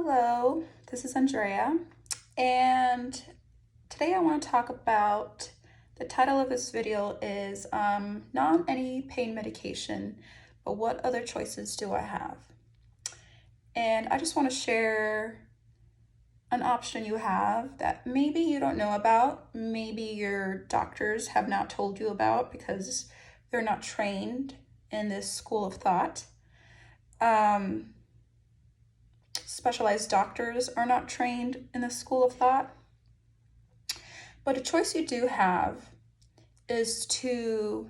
Hello, this is Andrea, and today I want to talk about the title of this video is not any pain medication, but what other choices do I have? And I just want to share an option you have that maybe you don't know about, maybe your doctors have not told you about because they're not trained in this school of thought. Specialized doctors are not trained in the school of thought. But a choice you do have is to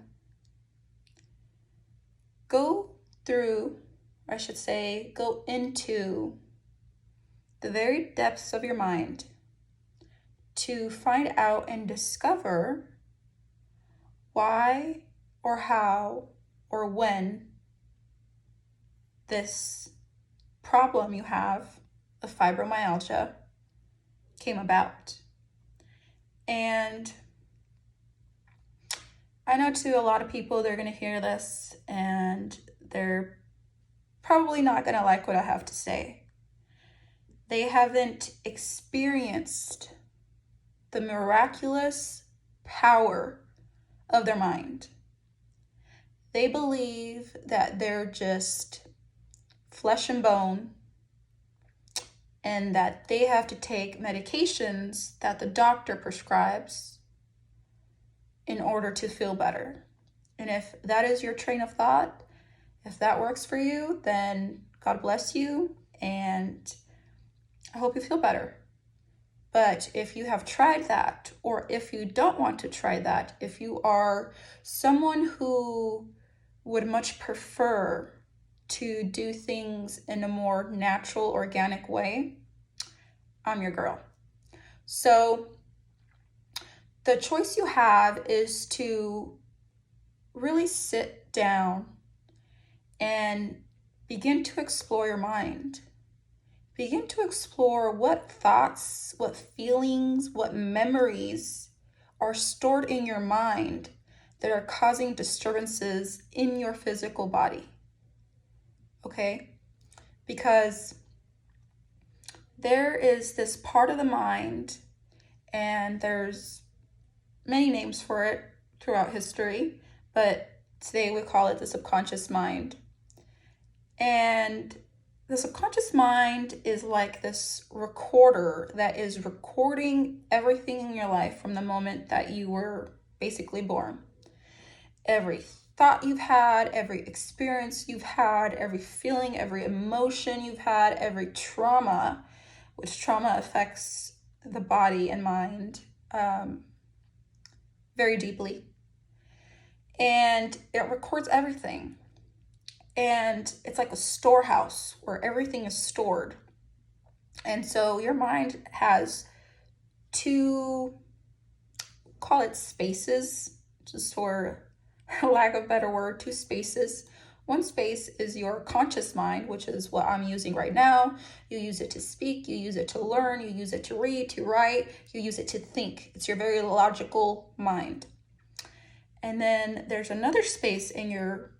go into the very depths of your mind to find out and discover why or how or when this problem you have of fibromyalgia came about. And I know to a lot of people, they're going to hear this and they're probably not going to like what I have to say. They haven't experienced the miraculous power of their mind. They believe that they're just flesh and bone and that they have to take medications that the doctor prescribes in order to feel better. And if that is your train of thought, if that works for you, then God bless you and I hope you feel better. But if you have tried that, or if you don't want to try that, if you are someone who would much prefer to do things in a more natural, organic way, I'm your girl. So the choice you have is to really sit down and begin to explore your mind. Begin to explore what thoughts, what feelings, what memories are stored in your mind that are causing disturbances in your physical body. Okay? Because there is this part of the mind, and there's many names for it throughout history, but today we call it the subconscious mind. And the subconscious mind is like this recorder that is recording everything in your life from the moment that you were basically born. Every thought you've had, every experience you've had, every feeling, every emotion you've had, every trauma, which trauma affects the body and mind very deeply. And it records everything. And it's like a storehouse where everything is stored. And so your mind has two, call it spaces, just for lack of a better word, two spaces. One space is your conscious mind, which is what I'm using right now. You use it to speak, you use it to learn, you use it to read, to write, you use it to think. It's your very logical mind. And then there's another space in your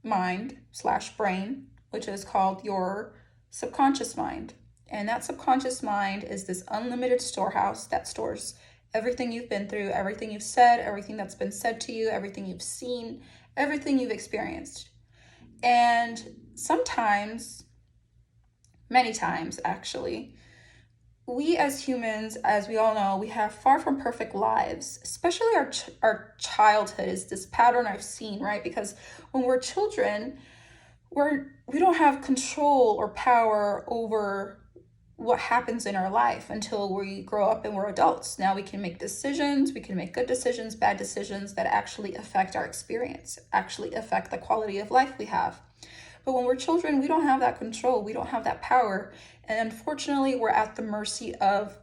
mind/brain, which is called your subconscious mind. And that subconscious mind is this unlimited storehouse that stores everything you've been through, everything you've said, everything that's been said to you, everything you've seen, everything you've experienced. And sometimes, many times actually, we as humans, as we all know, we have far from perfect lives, especially our childhood is this pattern I've seen, right? Because when we're children, we don't have control or power over what happens in our life until we grow up and we're adults. Now we can make decisions, we can make good decisions, bad decisions that actually affect our experience, actually affect the quality of life we have. But when we're children, we don't have that control, we don't have that power. And unfortunately, we're at the mercy of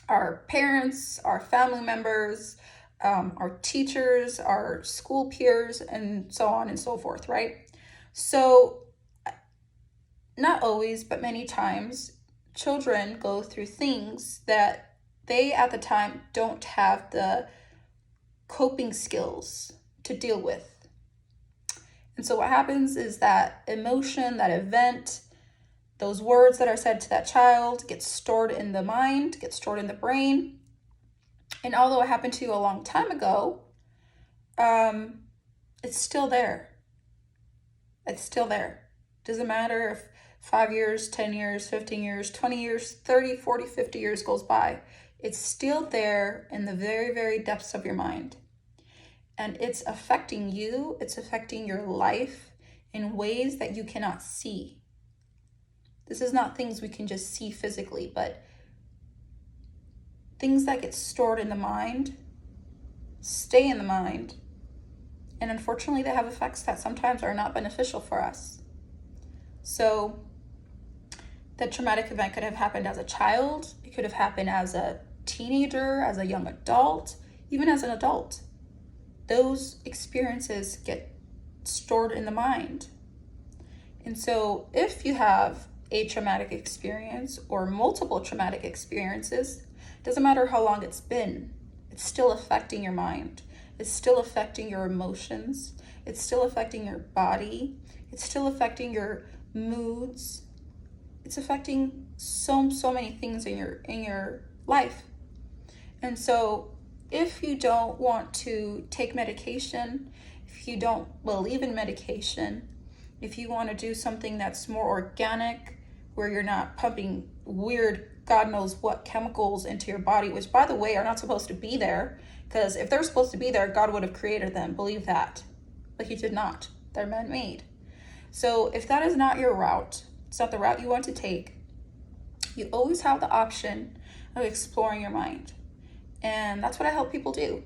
our parents, our family members, our teachers, our school peers, and so on and so forth, right? So not always, but many times, children go through things that they at the time don't have the coping skills to deal with. And so what happens is that emotion, that event, Those words that are said to that child get stored in the mind, get stored in the brain. And although it happened to you a long time ago, it's still there. It's still there. Doesn't matter if 5 years, 10 years, 15 years, 20 years, 30, 40, 50 years goes by. It's still there in the very, very depths of your mind. And it's affecting you. It's affecting your life in ways that you cannot see. This is not things we can just see physically, but things that get stored in the mind stay in the mind. And unfortunately, they have effects that sometimes are not beneficial for us. So the traumatic event could have happened as a child. It could have happened as a teenager, as a young adult, even as an adult. Those experiences get stored in the mind. And so if you have a traumatic experience or multiple traumatic experiences, doesn't matter how long it's been, it's still affecting your mind. It's still affecting your emotions. It's still affecting your body. It's still affecting your moods. It's affecting so many things in your life. And so if you don't want to take medication, if you don't believe in medication, if you want to do something that's more organic, where you're not pumping weird, God knows what chemicals into your body, which by the way are not supposed to be there, because if they're supposed to be there, God would have created them, believe that. But he did not. They're man-made. So if that is not your route, it's not the route you want to take, you always have the option of exploring your mind. And that's what I help people do.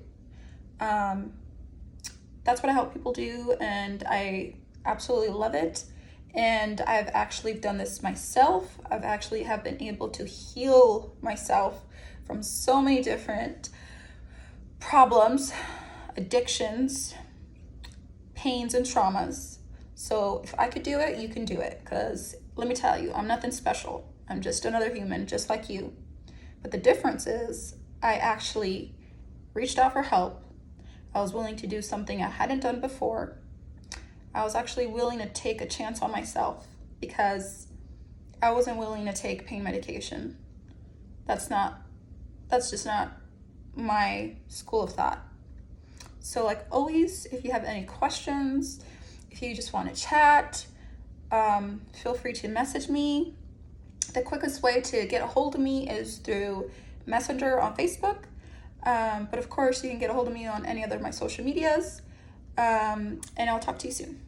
And I absolutely love it. And I've actually done this myself. I've actually have been able to heal myself from so many different problems, addictions, pains, and traumas. So if I could do it, you can do it. Because let me tell you, I'm nothing special. I'm just another human, just like you. But the difference is I actually reached out for help. I was willing to do something I hadn't done before. I was actually willing to take a chance on myself because I wasn't willing to take pain medication. That's just not my school of thought. So like always, if you have any questions, if you just want to chat, feel free to message me. The quickest way to get a hold of me is through Messenger on Facebook. But of course, you can get a hold of me on any other of my social medias. And I'll talk to you soon.